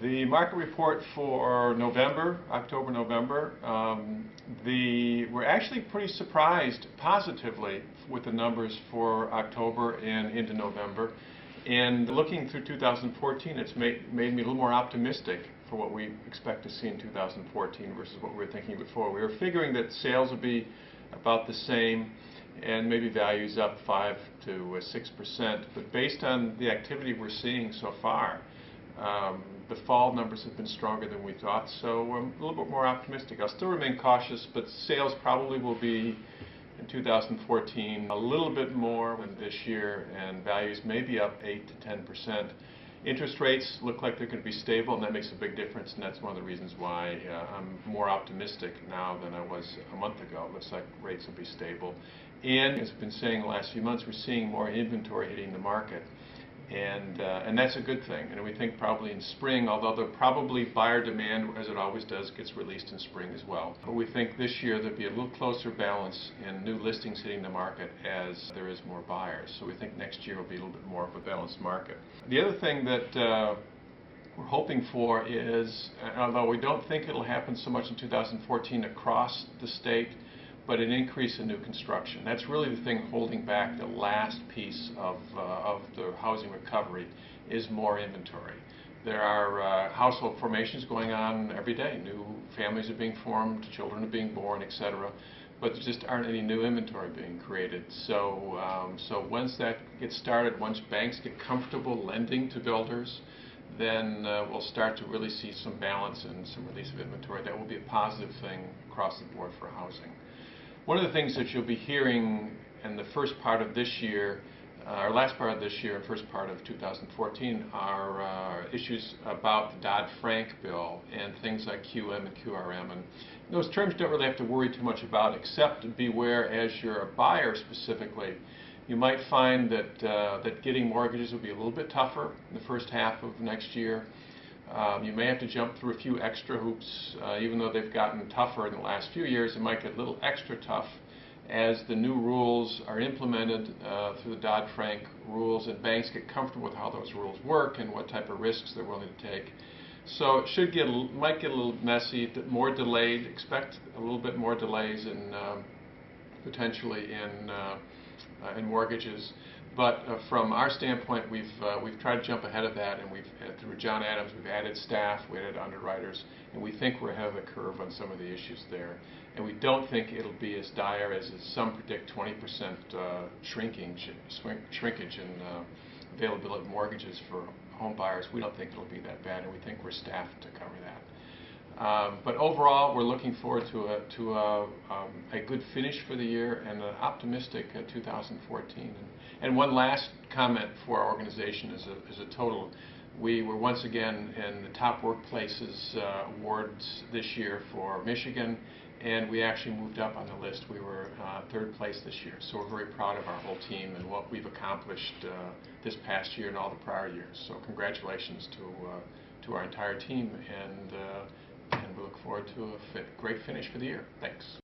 The market report for November, October-November, we're actually pretty surprised positively with the numbers for October and into November. And looking through 2014, it's made me a little more optimistic for what we expect to see in 2014 versus what we were thinking before. We were figuring that sales would be about the same and maybe values up 5 to 6%. But based on the activity we're seeing so far, the fall numbers have been stronger than we thought, so I'm a little bit more optimistic. I'll still remain cautious, but sales probably will be in 2014 a little bit more than this year, and values may be up 8 to 10%. Interest rates look like they're going to be stable, and that makes a big difference, and that's one of the reasons why I'm more optimistic now than I was a month ago. It looks like rates will be stable. And as I've been saying the last few months, we're seeing more inventory hitting the market. And that's a good thing. And we think probably in spring, although probably buyer demand, as it always does, gets released in spring as well. But we think this year there'll be a little closer balance in new listings hitting the market as there is more buyers. So we think next year will be a little bit more of a balanced market. The other thing that we're hoping for is, although we don't think it'll happen so much in 2014 across the state, but an increase in new construction. That's really the thing holding back the last piece of the housing recovery is more inventory. There are household formations going on every day. New families are being formed, children are being born, etc. But there just aren't any new inventory being created. So, once that gets started, once banks get comfortable lending to builders, then we'll start to really see some balance and some release of inventory. That will be a positive thing across the board for housing. One of the things that you'll be hearing in the first part of this year, or last part of this year and first part of 2014, are issues about the Dodd-Frank bill and things like QM and QRM. And those terms don't really have to worry too much about, except beware as you're a buyer specifically. You might find that getting mortgages will be a little bit tougher in the first half of next year. You may have to jump through a few extra hoops, even though they've gotten tougher in the last few years. It might get a little extra tough as the new rules are implemented through the Dodd-Frank rules, and banks get comfortable with how those rules work and what type of risks they're willing to take. So it might get a little messy, more delayed. Expect a little bit more delays in potentially in mortgages. But from our standpoint, we've tried to jump ahead of that, and through John Adams, we've added staff, we added underwriters, and we think we're ahead of the curve on some of the issues there. And we don't think it'll be as dire as some predict, 20% shrinkage in availability of mortgages for home buyers. We don't think it'll be that bad, and we think we're staffed to cover that. But overall, we're looking forward to a good finish for the year and an optimistic 2014. And one last comment for our organization as a total. We were once again in the top workplaces awards this year for Michigan, and we actually moved up on the list. We were third place this year. So we're very proud of our whole team and what we've accomplished this past year and all the prior years. So congratulations to our entire team, and we look forward to a great finish for the year. Thanks.